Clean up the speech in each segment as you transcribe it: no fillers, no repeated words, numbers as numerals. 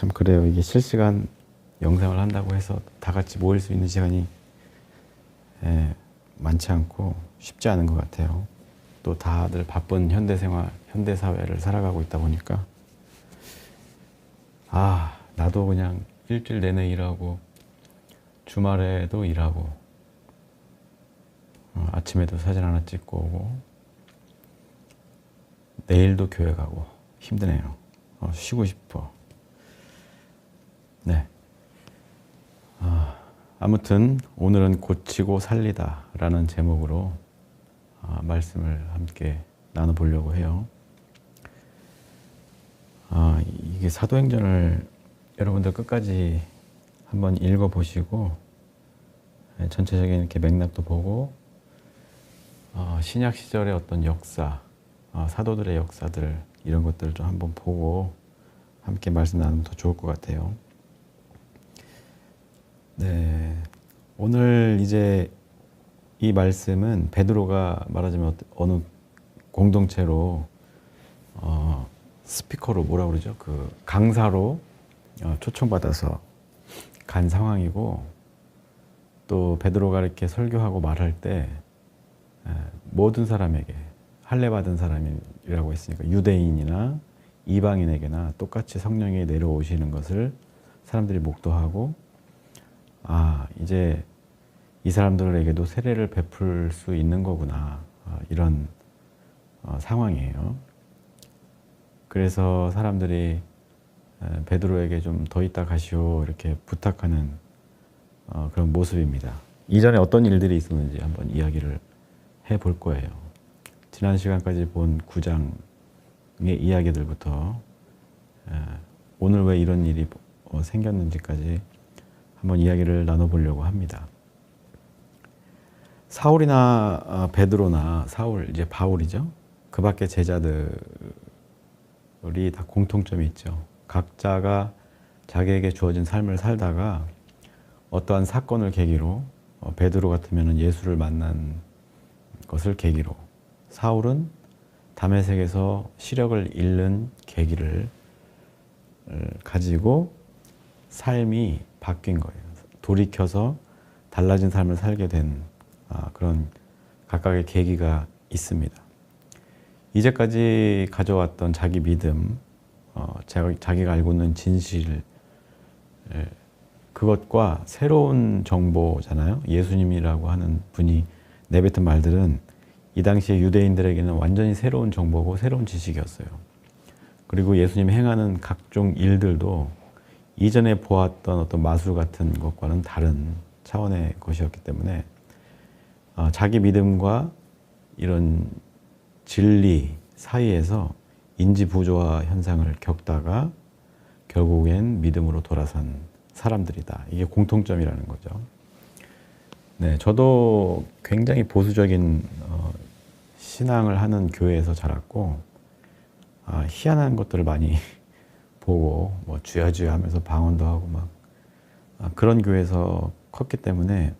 참 그래요. 이게 실시간 영상을 한다고 해서 다 같이 모일 수 있는 시간이 많지 않고 쉽지 않은 것 같아요. 또 다들 바쁜 현대생활, 현대사회를 살아가고 있다 보니까 나도 그냥 일주일 내내 일하고 주말에도 일하고 아침에도 사진 하나 찍고 오고 내일도 교회 가고 힘드네요. 쉬고 싶어. 네. 아무튼 오늘은 고치고 살리다 라는 제목으로 말씀을 함께 나눠보려고 해요. 이게 사도행전을 여러분들 끝까지 한번 읽어보시고 전체적인 이렇게 맥락도 보고 신약 시절의 어떤 역사, 사도들의 역사들 이런 것들을 좀 한번 보고 함께 말씀 나누면 더 좋을 것 같아요. 네, 오늘 이제 이 말씀은 베드로가 말하자면 어느 공동체로 스피커로 뭐라 그러죠? 그 강사로 초청받아서 간 상황이고, 또 베드로가 이렇게 설교하고 말할 때 모든 사람에게 할례 받은 사람이라고 했으니까 유대인이나 이방인에게나 똑같이 성령이 내려오시는 것을 사람들이 목도하고, 이제 이 사람들에게도 세례를 베풀 수 있는 거구나, 이런 상황이에요. 그래서 사람들이 베드로에게 좀 더 있다 가시오 이렇게 부탁하는 그런 모습입니다. 이전에 어떤 일들이 있었는지 한번 이야기를 해볼 거예요. 지난 시간까지 본 9장의 이야기들부터 오늘 왜 이런 일이 생겼는지까지 한번 이야기를 나눠보려고 합니다. 사울이나 베드로나 사울, 이제 바울이죠. 그 밖에 제자들이 다 공통점이 있죠. 각자가 자기에게 주어진 삶을 살다가 어떠한 사건을 계기로, 베드로 같으면 예수를 만난 것을 계기로, 사울은 다메섹에서 시력을 잃는 계기를 가지고 삶이 바뀐 거예요. 돌이켜서 달라진 삶을 살게 된 그런 각각의 계기가 있습니다. 이제까지 가져왔던 자기 믿음, 자기가 알고 있는 진실, 그것과 새로운 정보잖아요. 예수님이라고 하는 분이 내뱉은 말들은 이 당시에 유대인들에게는 완전히 새로운 정보고 새로운 지식이었어요. 그리고 예수님이 행하는 각종 일들도 이전에 보았던 어떤 마술 같은 것과는 다른 차원의 것이었기 때문에 자기 믿음과 이런 진리 사이에서 인지 부조화 현상을 겪다가 결국엔 믿음으로 돌아선 사람들이다. 이게 공통점이라는 거죠. 네, 저도 굉장히 보수적인 신앙을 하는 교회에서 자랐고 희한한 것들을 많이 보고 주여 주여 하면서 방언도 하고 그런 교회에서 컸기 때문에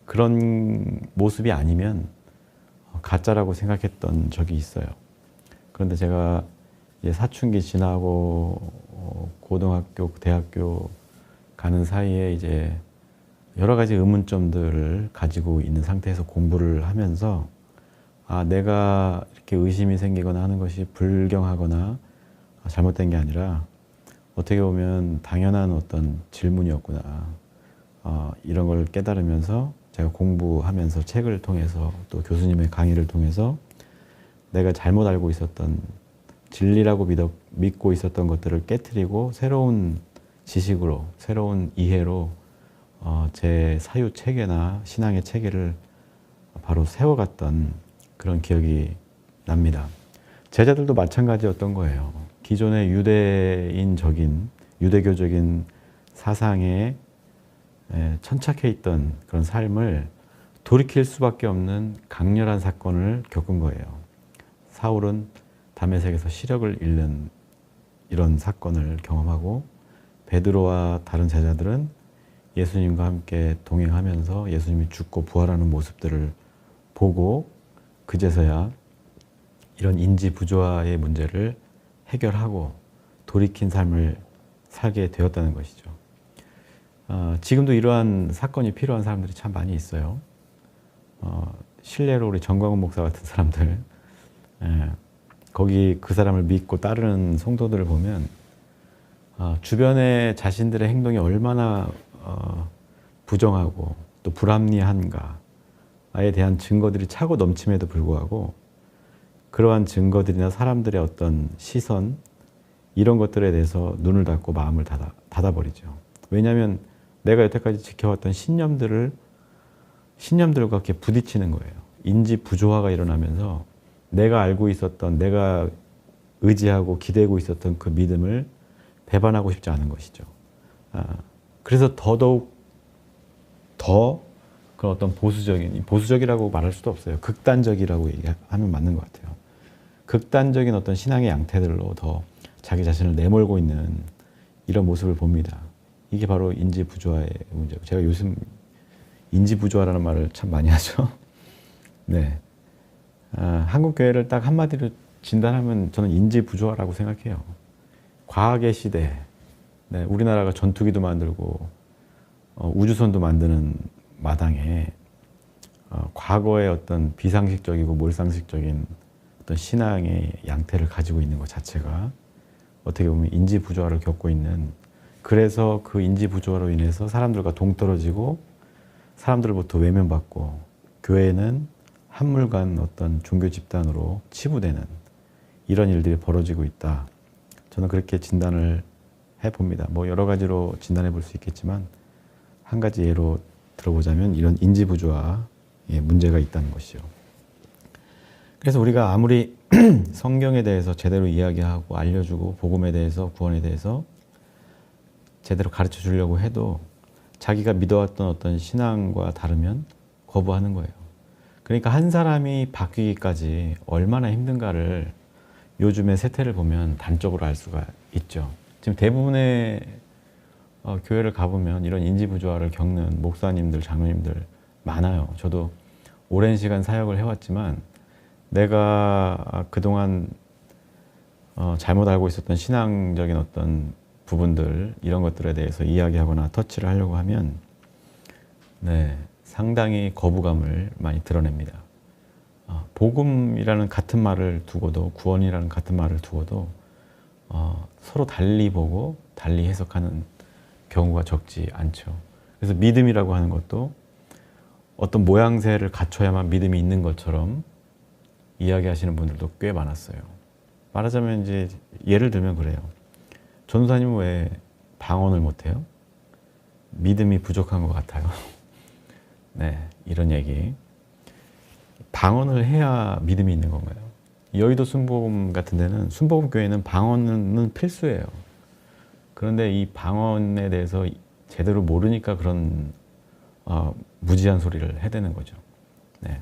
그런 모습이 아니면 가짜라고 생각했던 적이 있어요. 그런데 제가 이제 사춘기 지나고 고등학교, 대학교 가는 사이에 이제 여러 가지 의문점들을 가지고 있는 상태에서 공부를 하면서 내가 이렇게 의심이 생기거나 하는 것이 불경하거나 잘못된 게 아니라 어떻게 보면 당연한 어떤 질문이었구나, 이런 걸 깨달으면서 제가 공부하면서 책을 통해서 또 교수님의 강의를 통해서 내가 잘못 알고 있었던 진리라고 믿고 있었던 것들을 깨트리고 새로운 지식으로, 새로운 이해로 제 사유 체계나 신앙의 체계를 바로 세워갔던 그런 기억이 납니다. 제자들도 마찬가지였던 거예요. 기존의 유대교적인 사상에 천착해 있던 그런 삶을 돌이킬 수밖에 없는 강렬한 사건을 겪은 거예요. 사울은 다메섹에서 시력을 잃는 이런 사건을 경험하고, 베드로와 다른 제자들은 예수님과 함께 동행하면서 예수님이 죽고 부활하는 모습들을 보고 그제서야 이런 인지 부조화의 문제를 해결하고 돌이킨 삶을 살게 되었다는 것이죠. 지금도 이러한 사건이 필요한 사람들이 참 많이 있어요. 실례로 우리 정광훈 목사 같은 사람들, 거기 그 사람을 믿고 따르는 성도들을 보면 주변에 자신들의 행동이 얼마나 부정하고 또 불합리한가에 대한 증거들이 차고 넘침에도 불구하고 그러한 증거들이나 사람들의 어떤 시선 이런 것들에 대해서 눈을 닫고 마음을 닫아버리죠. 왜냐하면 내가 여태까지 지켜왔던 신념들과 이렇게 부딪히는 거예요. 인지 부조화가 일어나면서 내가 알고 있었던, 내가 의지하고 기대고 있었던 그 믿음을 배반하고 싶지 않은 것이죠. 그래서 더더욱 더 그런 어떤 보수적이라고 말할 수도 없어요. 극단적이라고 얘기하면 맞는 것 같아요. 극단적인 어떤 신앙의 양태들로 더 자기 자신을 내몰고 있는 이런 모습을 봅니다. 이게 바로 인지부조화의 문제고, 제가 요즘 인지부조화라는 말을 참 많이 하죠. 네, 한국 교회를 딱 한마디로 진단하면 저는 인지부조화라고 생각해요. 과학의 시대, 네, 우리나라가 전투기도 만들고 우주선도 만드는 마당에 과거의 어떤 비상식적이고 몰상식적인 어떤 신앙의 양태를 가지고 있는 것 자체가 어떻게 보면 인지부조화를 겪고 있는, 그래서 그 인지부조화로 인해서 사람들과 동떨어지고 사람들로부터 외면받고 교회는 한물간 어떤 종교 집단으로 치부되는 이런 일들이 벌어지고 있다. 저는 그렇게 진단을 해봅니다. 뭐 여러 가지로 진단해 볼 수 있겠지만 한 가지 예로 들어보자면 이런 인지부조화에 문제가 있다는 것이죠. 그래서 우리가 아무리 성경에 대해서 제대로 이야기하고 알려주고 복음에 대해서, 구원에 대해서 제대로 가르쳐 주려고 해도 자기가 믿어왔던 어떤 신앙과 다르면 거부하는 거예요. 그러니까 한 사람이 바뀌기까지 얼마나 힘든가를 요즘의 세태를 보면 단적으로 알 수가 있죠. 지금 대부분의 교회를 가보면 이런 인지부조화를 겪는 목사님들, 장로님들 많아요. 저도 오랜 시간 사역을 해왔지만 내가 그동안 잘못 알고 있었던 신앙적인 어떤 부분들, 이런 것들에 대해서 이야기하거나 터치를 하려고 하면 네, 상당히 거부감을 많이 드러냅니다. 복음이라는 같은 말을 두고도, 구원이라는 같은 말을 두고도 서로 달리 보고 달리 해석하는 경우가 적지 않죠. 그래서 믿음이라고 하는 것도 어떤 모양새를 갖춰야만 믿음이 있는 것처럼 이야기하시는 분들도 꽤 많았어요. 말하자면 이제 예를 들면 그래요. 전도사님은 왜 방언을 못해요? 믿음이 부족한 것 같아요. 네, 이런 얘기. 방언을 해야 믿음이 있는 건가요? 여의도 순복음 같은 데는, 순복음 교회는 방언은 필수예요. 그런데 이 방언에 대해서 제대로 모르니까 그런 무지한 소리를 해대는 거죠. 네.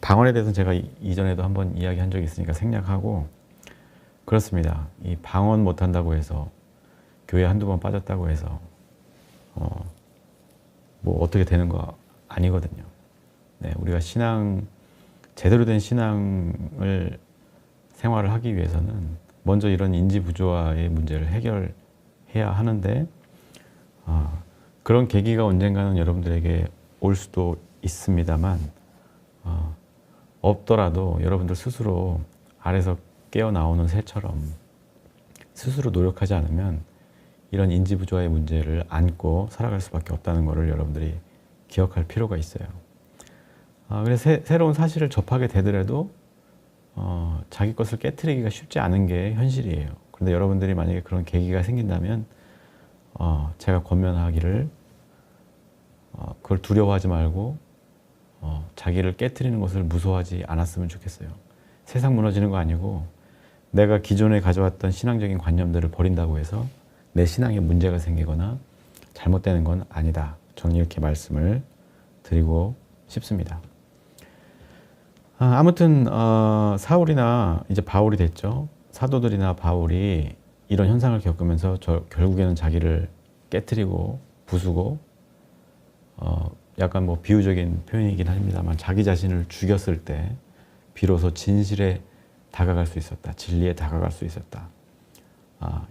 방언에 대해서는 제가 이전에도 한번 이야기한 적이 있으니까 생략하고, 그렇습니다. 이 방언 못한다고 해서 교회 한두 번 빠졌다고 해서 뭐 어떻게 되는 거 아니거든요. 네, 우리가 제대로 된 신앙을 생활을 하기 위해서는 먼저 이런 인지부조화의 문제를 해결해야 하는데, 그런 계기가 언젠가는 여러분들에게 올 수도 있습니다만, 없더라도 여러분들 스스로 알에서 깨어나오는 새처럼 스스로 노력하지 않으면 이런 인지부조화의 문제를 안고 살아갈 수밖에 없다는 것을 여러분들이 기억할 필요가 있어요. 그래서 새로운 사실을 접하게 되더라도 자기 것을 깨트리기가 쉽지 않은 게 현실이에요. 그런데 여러분들이 만약에 그런 계기가 생긴다면 제가 권면하기를 그걸 두려워하지 말고 자기를 깨트리는 것을 무서워하지 않았으면 좋겠어요. 세상 무너지는 거 아니고 내가 기존에 가져왔던 신앙적인 관념들을 버린다고 해서 내 신앙에 문제가 생기거나 잘못되는 건 아니다. 저는 이렇게 말씀을 드리고 싶습니다. 아무튼 사울이나 이제 바울이 됐죠. 사도들이나 바울이 이런 현상을 겪으면서 결국에는 자기를 깨트리고 부수고 약간 뭐 비유적인 표현이긴 합니다만 자기 자신을 죽였을 때 비로소 진실에 다가갈 수 있었다. 진리에 다가갈 수 있었다.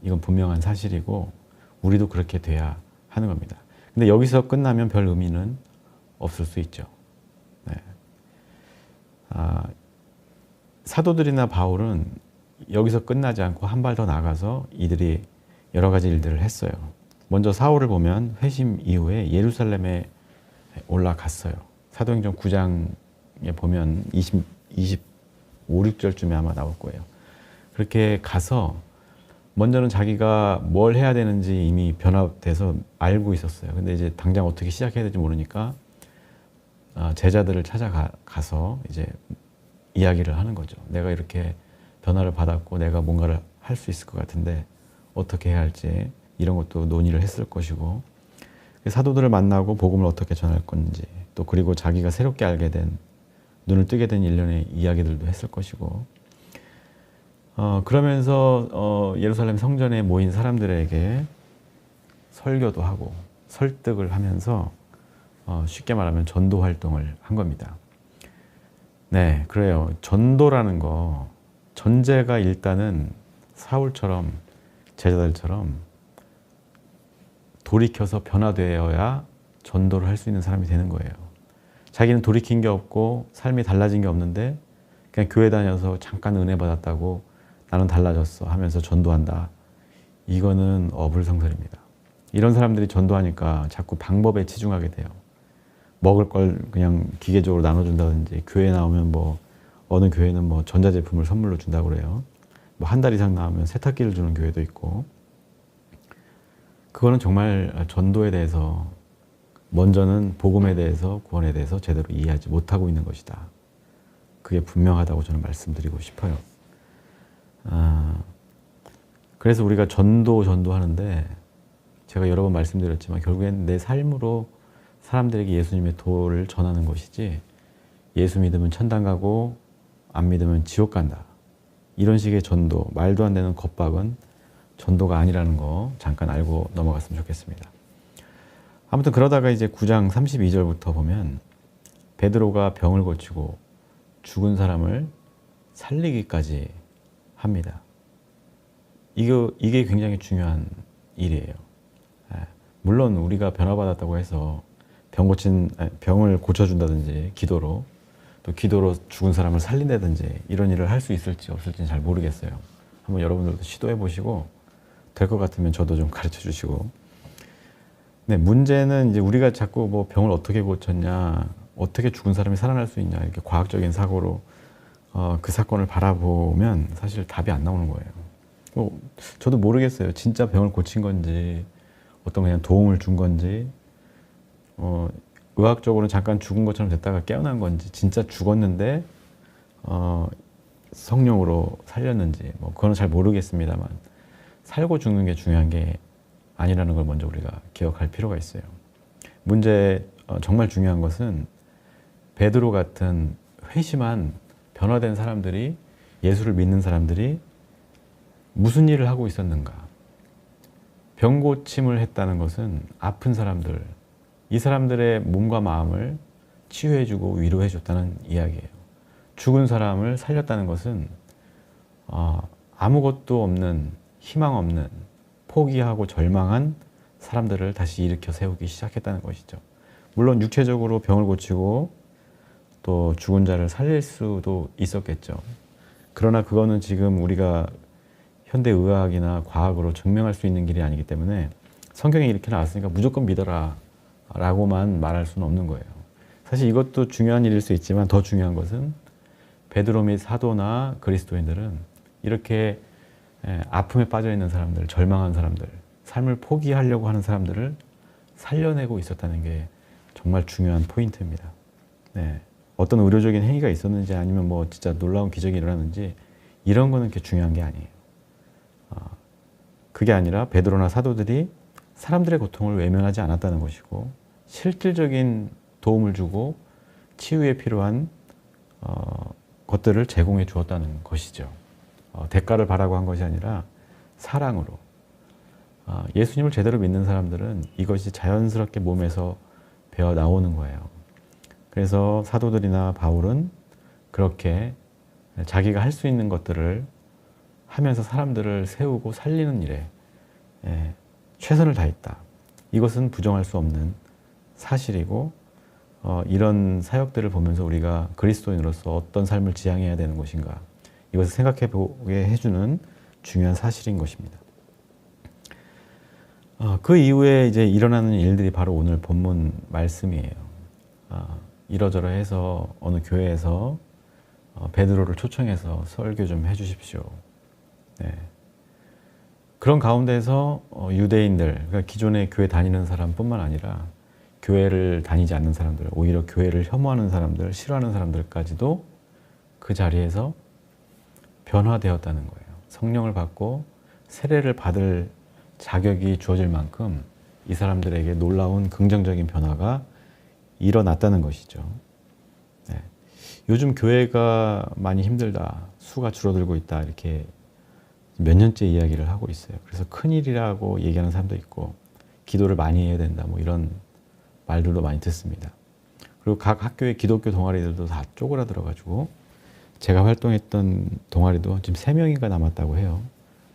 이건 분명한 사실이고, 우리도 그렇게 돼야 하는 겁니다. 근데 여기서 끝나면 별 의미는 없을 수 있죠. 네. 사도들이나 바울은 여기서 끝나지 않고 한 발 더 나가서 이들이 여러 가지 일들을 했어요. 먼저 사울을 보면 회심 이후에 예루살렘에 올라갔어요. 사도행전 9장에 보면 25, 6절쯤에 아마 나올 거예요. 그렇게 가서 먼저는 자기가 뭘 해야 되는지 이미 변화돼서 알고 있었어요. 근데 이제 당장 어떻게 시작해야 될지 모르니까 제자들을 찾아가서 이제 이야기를 하는 거죠. 내가 이렇게 변화를 받았고 내가 뭔가를 할 수 있을 것 같은데 어떻게 해야 할지 이런 것도 논의를 했을 것이고, 사도들을 만나고 복음을 어떻게 전할 건지, 또 그리고 자기가 새롭게 알게 된, 눈을 뜨게 된 일련의 이야기들도 했을 것이고, 그러면서 예루살렘 성전에 모인 사람들에게 설교도 하고 설득을 하면서 쉽게 말하면 전도 활동을 한 겁니다. 네, 그래요. 전도라는 거, 전제가 일단은 사울처럼, 제자들처럼 돌이켜서 변화되어야 전도를 할 수 있는 사람이 되는 거예요. 자기는 돌이킨 게 없고 삶이 달라진 게 없는데 그냥 교회 다녀서 잠깐 은혜 받았다고 나는 달라졌어 하면서 전도한다. 이거는 어불성설입니다. 이런 사람들이 전도하니까 자꾸 방법에 치중하게 돼요. 먹을 걸 그냥 기계적으로 나눠준다든지, 교회 나오면 뭐 어느 교회는 뭐 전자제품을 선물로 준다고 그래요. 뭐 한 달 이상 나오면 세탁기를 주는 교회도 있고. 그거는 정말 전도에 대해서, 먼저는 복음에 대해서, 구원에 대해서 제대로 이해하지 못하고 있는 것이다. 그게 분명하다고 저는 말씀드리고 싶어요. 그래서 우리가 전도하는데 제가 여러 번 말씀드렸지만 결국엔 내 삶으로 사람들에게 예수님의 도를 전하는 것이지, 예수 믿으면 천당 가고 안 믿으면 지옥 간다, 이런 식의 전도, 말도 안 되는 겁박은 전도가 아니라는 거 잠깐 알고 넘어갔으면 좋겠습니다. 아무튼 그러다가 이제 9장 32절부터 보면 베드로가 병을 고치고 죽은 사람을 살리기까지 합니다. 이게 굉장히 중요한 일이에요. 물론 우리가 변화받았다고 해서 병을 고쳐준다든지 기도로, 또 기도로 죽은 사람을 살린다든지 이런 일을 할 수 있을지 없을지는 잘 모르겠어요. 한번 여러분들도 시도해 보시고 될 것 같으면 저도 좀 가르쳐 주시고. 네, 문제는 이제 우리가 자꾸 뭐 병을 어떻게 고쳤냐, 어떻게 죽은 사람이 살아날 수 있냐, 이렇게 과학적인 사고로 그 사건을 바라보면 사실 답이 안 나오는 거예요. 저도 모르겠어요. 진짜 병을 고친 건지, 어떤 그냥 도움을 준 건지, 의학적으로는 잠깐 죽은 것처럼 됐다가 깨어난 건지, 진짜 죽었는데 성령으로 살렸는지, 뭐 그건 잘 모르겠습니다만, 살고 죽는 게 중요한 게 아니라는 걸 먼저 우리가 기억할 필요가 있어요. 정말 중요한 것은 베드로 같은 회심한 변화된 사람들이, 예수를 믿는 사람들이 무슨 일을 하고 있었는가. 병 고침을 했다는 것은 아픈 사람들, 이 사람들의 몸과 마음을 치유해주고 위로해줬다는 이야기예요. 죽은 사람을 살렸다는 것은 아무것도 없는, 희망 없는, 포기하고 절망한 사람들을 다시 일으켜 세우기 시작했다는 것이죠. 물론 육체적으로 병을 고치고 또 죽은 자를 살릴 수도 있었겠죠. 그러나 그거는 지금 우리가 현대의학이나 과학으로 증명할 수 있는 길이 아니기 때문에 성경에 이렇게 나왔으니까 무조건 믿어라 라고만 말할 수는 없는 거예요. 사실 이것도 중요한 일일 수 있지만 더 중요한 것은 베드로 및 사도나 그리스도인들은 이렇게 아픔에 빠져있는 사람들, 절망한 사람들, 삶을 포기하려고 하는 사람들을 살려내고 있었다는 게 정말 중요한 포인트입니다. 네. 어떤 의료적인 행위가 있었는지, 아니면 뭐 진짜 놀라운 기적이 일어났는지, 이런 거는 그렇게 중요한 게 아니에요. 그게 아니라 베드로나 사도들이 사람들의 고통을 외면하지 않았다는 것이고, 실질적인 도움을 주고 치유에 필요한 것들을 제공해 주었다는 것이죠. 대가를 바라고 한 것이 아니라 사랑으로. 예수님을 제대로 믿는 사람들은 이것이 자연스럽게 몸에서 배어 나오는 거예요. 그래서 사도들이나 바울은 그렇게 자기가 할 수 있는 것들을 하면서 사람들을 세우고 살리는 일에 최선을 다했다. 이것은 부정할 수 없는 사실이고 이런 사역들을 보면서 우리가 그리스도인으로서 어떤 삶을 지향해야 되는 것인가 이것을 생각해 보게 해주는 중요한 사실인 것입니다. 그 이후에 이제 일어나는 일들이 바로 오늘 본문 말씀이에요. 이러저러해서 어느 교회에서 베드로를 초청해서 설교 좀 해주십시오. 네. 그런 가운데서 유대인들, 그러니까 기존에 교회 다니는 사람뿐만 아니라 교회를 다니지 않는 사람들, 오히려 교회를 혐오하는 사람들, 싫어하는 사람들까지도 그 자리에서 변화되었다는 거예요. 성령을 받고 세례를 받을 자격이 주어질 만큼 이 사람들에게 놀라운 긍정적인 변화가 일어났다는 것이죠. 네. 요즘 교회가 많이 힘들다, 수가 줄어들고 있다 이렇게 몇 년째 이야기를 하고 있어요. 그래서 큰일이라고 얘기하는 사람도 있고 기도를 많이 해야 된다 뭐 이런 말들도 많이 듣습니다. 그리고 각 학교의 기독교 동아리들도 다 쪼그라들어가지고 제가 활동했던 동아리도 지금 3명인가 남았다고 해요.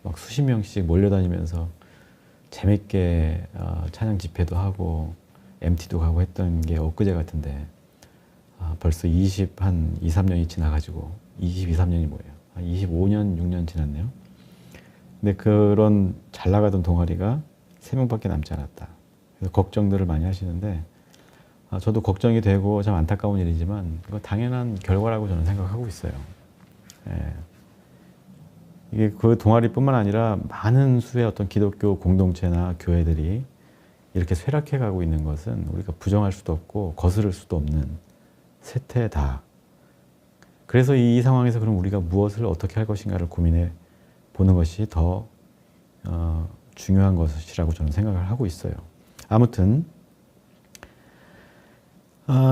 막 수십 명씩 몰려다니면서 재밌게 찬양 집회도 하고 MT도 가고 했던 게 엊그제 같은데 벌써 23년이 지나가지고 23년이 뭐예요? 25년, 6년 지났네요. 근데 그런 잘 나가던 동아리가 3명밖에 남지 않았다. 그래서 걱정들을 많이 하시는데 저도 걱정이 되고 참 안타까운 일이지만 그거 당연한 결과라고 저는 생각하고 있어요. 예. 이게 그 동아리뿐만 아니라 많은 수의 어떤 기독교 공동체나 교회들이 이렇게 쇠락해 가고 있는 것은 우리가 부정할 수도 없고 거스를 수도 없는 세태다. 그래서 이 상황에서 그럼 우리가 무엇을 어떻게 할 것인가를 고민해 보는 것이 더 중요한 것이라고 저는 생각을 하고 있어요. 아무튼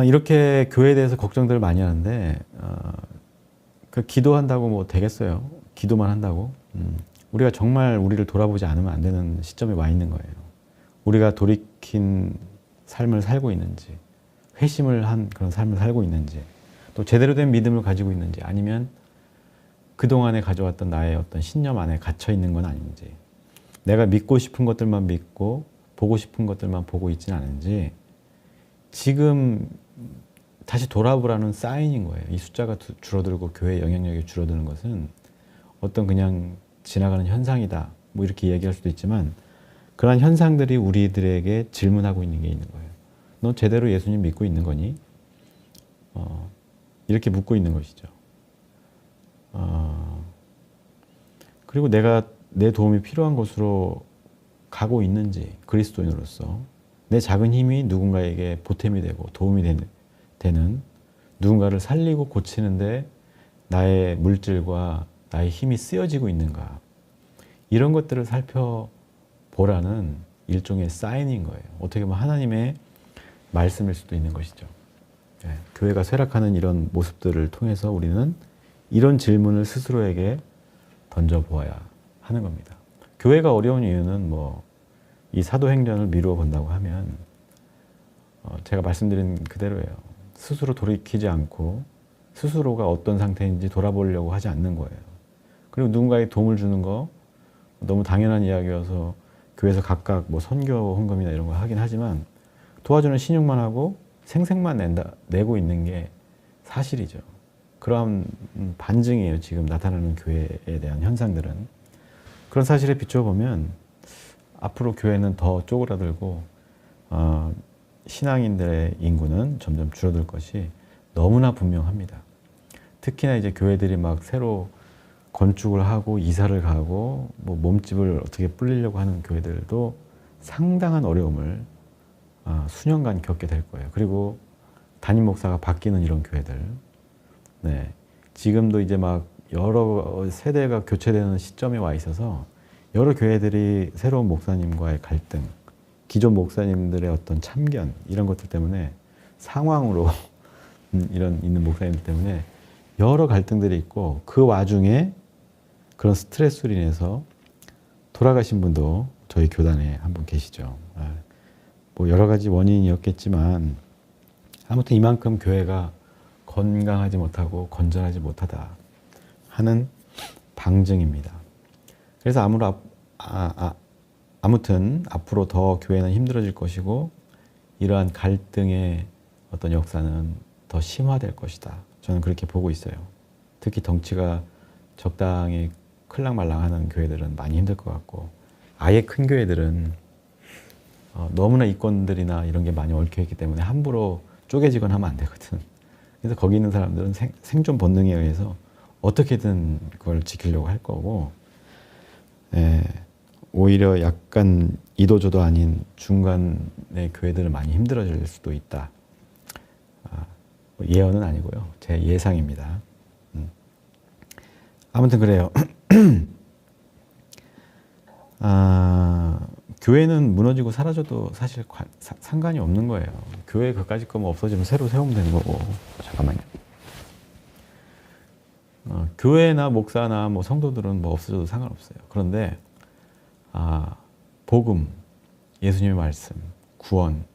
이렇게 교회에 대해서 걱정들을 많이 하는데 그 기도한다고 뭐 되겠어요? 기도만 한다고? 우리가 정말 우리를 돌아보지 않으면 안 되는 시점에 와 있는 거예요. 우리가 돌이킨 삶을 살고 있는지, 회심을 한 그런 삶을 살고 있는지, 또 제대로 된 믿음을 가지고 있는지, 아니면 그동안에 가져왔던 나의 어떤 신념 안에 갇혀 있는 건 아닌지, 내가 믿고 싶은 것들만 믿고 보고 싶은 것들만 보고 있지는 않은지 지금 다시 돌아보라는 사인인 거예요. 이 숫자가 줄어들고 교회의 영향력이 줄어드는 것은 어떤 그냥 지나가는 현상이다 뭐 이렇게 얘기할 수도 있지만 그러한 현상들이 우리들에게 질문하고 있는 게 있는 거예요. 너 제대로 예수님 믿고 있는 거니? 이렇게 묻고 있는 것이죠. 그리고 내가 내 도움이 필요한 곳으로 가고 있는지 그리스도인으로서 내 작은 힘이 누군가에게 보탬이 되고 도움이 되는 누군가를 살리고 고치는데 나의 물질과 나의 힘이 쓰여지고 있는가 이런 것들을 살펴보라는 일종의 사인인 거예요. 어떻게 보면 하나님의 말씀일 수도 있는 것이죠. 네, 교회가 쇠락하는 이런 모습들을 통해서 우리는 이런 질문을 스스로에게 던져보아야 하는 겁니다. 교회가 어려운 이유는 뭐 이 사도행전을 미루어 본다고 하면 제가 말씀드린 그대로예요. 스스로 돌이키지 않고 스스로가 어떤 상태인지 돌아보려고 하지 않는 거예요. 그리고 누군가에게 도움을 주는 거 너무 당연한 이야기여서 교회에서 각각 뭐 선교 헌금이나 이런 거 하긴 하지만 도와주는 신용만 하고 생색만 내고 있는 게 사실이죠. 그런 반증이에요. 지금 나타나는 교회에 대한 현상들은. 그런 사실에 비춰보면 앞으로 교회는 더 쪼그라들고 신앙인들의 인구는 점점 줄어들 것이 너무나 분명합니다. 특히나 이제 교회들이 막 새로 건축을 하고 이사를 가고 뭐 몸집을 어떻게 불리려고 하는 교회들도 상당한 어려움을 수년간 겪게 될 거예요. 그리고 담임 목사가 바뀌는 이런 교회들, 네, 지금도 이제 막 여러 세대가 교체되는 시점에 와 있어서 여러 교회들이 새로운 목사님과의 갈등, 기존 목사님들의 어떤 참견 이런 것들 때문에 상황으로 이런 있는 목사님들 때문에 여러 갈등들이 있고 그 와중에 그런 스트레스로 인해서 돌아가신 분도 저희 교단에 한 분 계시죠. 뭐 여러 가지 원인이었겠지만 아무튼 이만큼 교회가 건강하지 못하고 건전하지 못하다 하는 방증입니다. 그래서 아무튼 앞으로 더 교회는 힘들어질 것이고 이러한 갈등의 어떤 역사는 더 심화될 것이다. 저는 그렇게 보고 있어요. 특히 덩치가 적당히 클랑말랑하는 교회들은 많이 힘들 것 같고 아예 큰 교회들은 너무나 이권들이나 이런 게 많이 얽혀있기 때문에 함부로 쪼개지거나 하면 안 되거든. 그래서 거기 있는 사람들은 생존 본능에 의해서 어떻게든 그걸 지키려고 할 거고 오히려 약간 이도저도 아닌 중간의 교회들은 많이 힘들어질 수도 있다. 예언은 아니고요. 제 예상입니다. 아무튼 그래요. 교회는 무너지고 사라져도 사실 상관이 없는 거예요. 교회 그까짓 거 뭐 없어지면 새로 세우면 되는 거고. 잠깐만요. 교회나 목사나 뭐 성도들은 뭐 없어져도 상관없어요. 그런데 복음, 예수님의 말씀, 구원,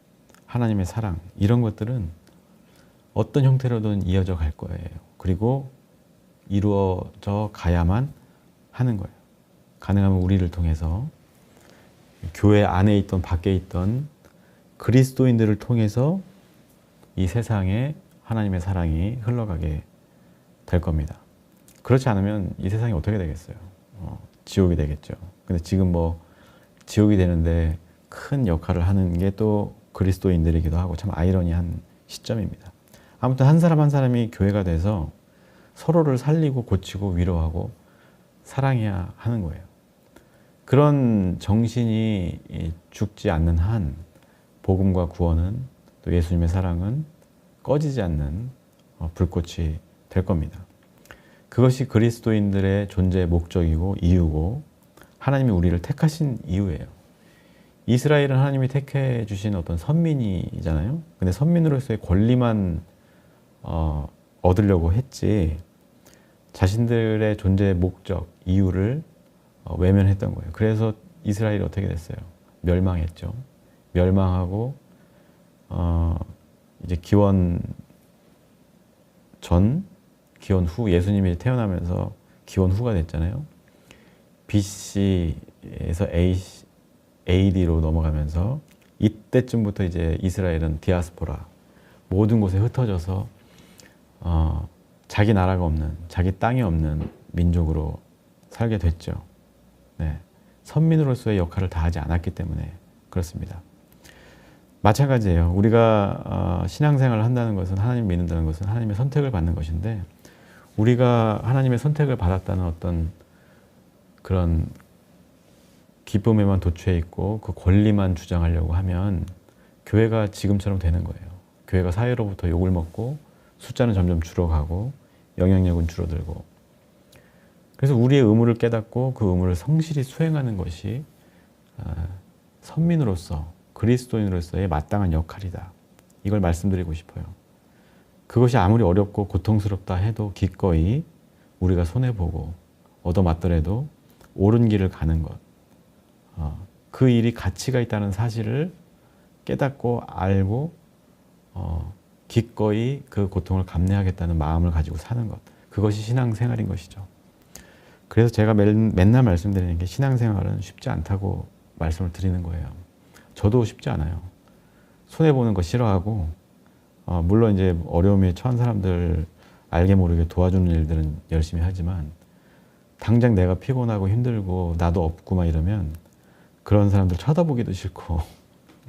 하나님의 사랑 이런 것들은 어떤 형태로든 이어져 갈 거예요. 그리고 이루어져 가야만 하는 거예요. 가능하면 우리를 통해서 교회 안에 있던 밖에 있던 그리스도인들을 통해서 이 세상에 하나님의 사랑이 흘러가게 될 겁니다. 그렇지 않으면 이 세상이 어떻게 되겠어요? 지옥이 되겠죠. 근데 지금 뭐 지옥이 되는데 큰 역할을 하는 게 또 그리스도인들이기도 하고 참 아이러니한 시점입니다. 아무튼 한 사람 한 사람이 교회가 돼서 서로를 살리고 고치고 위로하고 사랑해야 하는 거예요. 그런 정신이 죽지 않는 한 복음과 구원은 또 예수님의 사랑은 꺼지지 않는 불꽃이 될 겁니다. 그것이 그리스도인들의 존재의 목적이고 이유고 하나님이 우리를 택하신 이유예요. 이스라엘은 하나님이 택해 주신 어떤 선민이잖아요. 근데 선민으로서의 권리만 얻으려고 했지 자신들의 존재의 목적, 이유를 외면했던 거예요. 그래서 이스라엘이 어떻게 됐어요? 멸망했죠. 멸망하고 이제 기원 전, 기원 후 예수님이 태어나면서 기원 후가 됐잖아요. BC에서 AD로 넘어가면서 이때쯤부터 이제 이스라엘은 디아스포라 모든 곳에 흩어져서 자기 나라가 없는, 자기 땅이 없는 민족으로 살게 됐죠. 네. 선민으로서의 역할을 다하지 않았기 때문에 그렇습니다. 마찬가지예요. 우리가 신앙생활을 한다는 것은 하나님 믿는다는 것은 하나님의 선택을 받는 것인데 우리가 하나님의 선택을 받았다는 어떤 그런 기쁨에만 도취해 있고 그 권리만 주장하려고 하면 교회가 지금처럼 되는 거예요. 교회가 사회로부터 욕을 먹고 숫자는 점점 줄어가고 영향력은 줄어들고 그래서 우리의 의무를 깨닫고 그 의무를 성실히 수행하는 것이 선민으로서 그리스도인으로서의 마땅한 역할이다. 이걸 말씀드리고 싶어요. 그것이 아무리 어렵고 고통스럽다 해도 기꺼이 우리가 손해보고 얻어맞더라도 옳은 길을 가는 것. 그 일이 가치가 있다는 사실을 깨닫고 알고 기꺼이 그 고통을 감내하겠다는 마음을 가지고 사는 것. 그것이 신앙생활인 것이죠. 그래서 제가 맨날 말씀드리는 게 신앙생활은 쉽지 않다고 말씀을 드리는 거예요. 저도 쉽지 않아요. 손해보는 거 싫어하고 물론 이제 어려움에 처한 사람들 알게 모르게 도와주는 일들은 열심히 하지만 당장 내가 피곤하고 힘들고 나도 없고 막 이러면 그런 사람들 쳐다보기도 싫고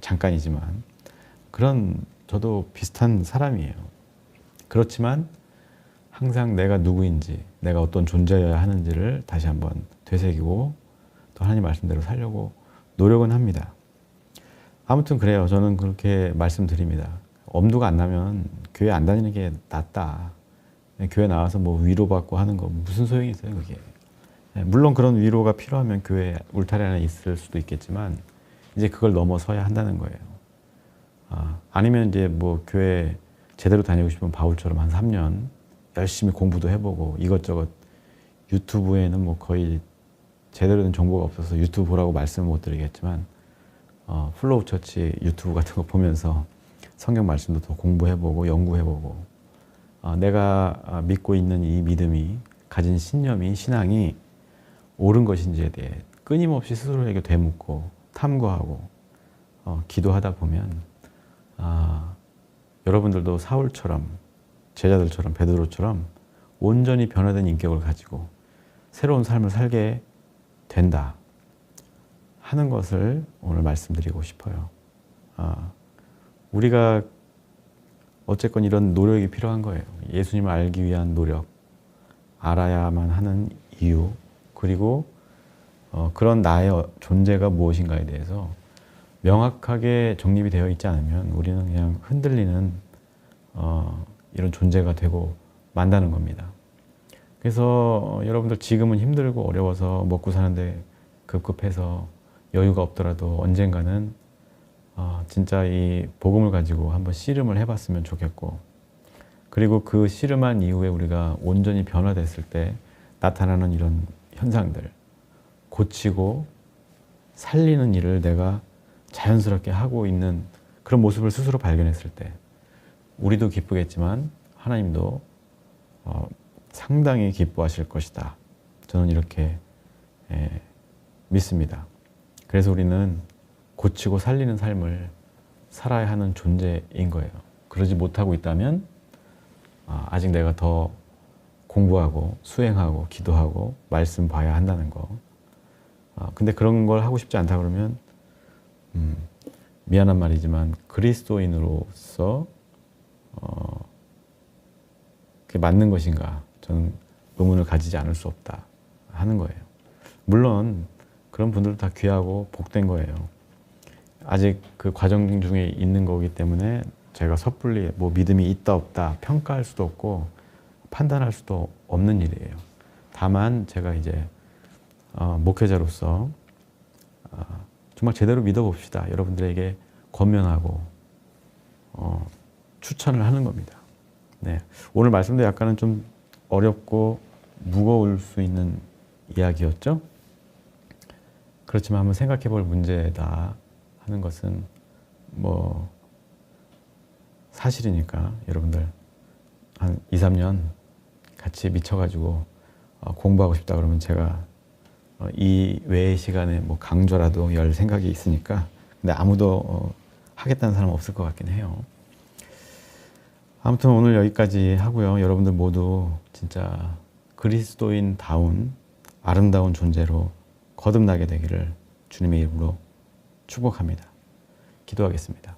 잠깐이지만 그런 저도 비슷한 사람이에요. 그렇지만 항상 내가 누구인지 내가 어떤 존재여야 하는지를 다시 한번 되새기고 또 하나님 말씀대로 살려고 노력은 합니다. 아무튼 그래요. 저는 그렇게 말씀드립니다. 엄두가 안 나면 교회 안 다니는 게 낫다. 교회 나와서 뭐 위로받고 하는 거 무슨 소용이 있어요, 그게. 물론 그런 위로가 필요하면 교회 울타리 안에 있을 수도 있겠지만 이제 그걸 넘어서야 한다는 거예요. 아니면 이제 뭐 교회 제대로 다니고 싶으면 바울처럼 한 3년 열심히 공부도 해보고 이것저것 유튜브에는 뭐 거의 제대로 된 정보가 없어서 유튜브 보라고 말씀을 못 드리겠지만 플로우 처치 유튜브 같은 거 보면서 성경 말씀도 더 공부해보고 연구해보고 내가 믿고 있는 이 믿음이 가진 신념이 신앙이 옳은 것인지에 대해 끊임없이 스스로에게 되묻고 탐구하고 기도하다 보면 여러분들도 사울처럼 제자들처럼 베드로처럼 온전히 변화된 인격을 가지고 새로운 삶을 살게 된다 하는 것을 오늘 말씀드리고 싶어요. 우리가 어쨌건 이런 노력이 필요한 거예요. 예수님을 알기 위한 노력, 알아야만 하는 이유, 그리고 그런 나의 존재가 무엇인가에 대해서 명확하게 정립이 되어 있지 않으면 우리는 그냥 흔들리는 이런 존재가 되고 만다는 겁니다. 그래서 여러분들 지금은 힘들고 어려워서 먹고 사는데 급급해서 여유가 없더라도 언젠가는 진짜 이 복음을 가지고 한번 씨름을 해봤으면 좋겠고, 그리고 그 씨름한 이후에 우리가 온전히 변화됐을 때 나타나는 이런 현상들, 고치고 살리는 일을 내가 자연스럽게 하고 있는 그런 모습을 스스로 발견했을 때 우리도 기쁘겠지만 하나님도 상당히 기뻐하실 것이다. 저는 이렇게 믿습니다. 그래서 우리는 고치고 살리는 삶을 살아야 하는 존재인 거예요. 그러지 못하고 있다면 아직 내가 더 공부하고 수행하고 기도하고 말씀 봐야 한다는 거. 근데 그런 걸 하고 싶지 않다 그러면 미안한 말이지만 그리스도인으로서 그게 맞는 것인가, 저는 의문을 가지지 않을 수 없다 하는 거예요. 물론 그런 분들도 다 귀하고 복된 거예요. 아직 그 과정 중에 있는 거기 때문에 제가 섣불리 뭐 믿음이 있다 없다 평가할 수도 없고 판단할 수도 없는 일이에요. 다만 제가 이제 목회자로서 정말 제대로 믿어봅시다. 여러분들에게 권면하고 추천을 하는 겁니다. 네. 오늘 말씀도 약간은 좀 어렵고 무거울 수 있는 이야기였죠. 그렇지만 한번 생각해 볼 문제다 하는 것은 뭐 사실이니까 여러분들 한 2, 3년 같이 미쳐가지고 공부하고 싶다 그러면 제가 이 외의 시간에 뭐 강좌라도 열 생각이 있으니까, 근데 아무도 하겠다는 사람은 없을 것 같긴 해요. 아무튼 오늘 여기까지 하고요. 여러분들 모두 진짜 그리스도인다운 아름다운 존재로 거듭나게 되기를 주님의 이름으로 축복합니다. 기도하겠습니다.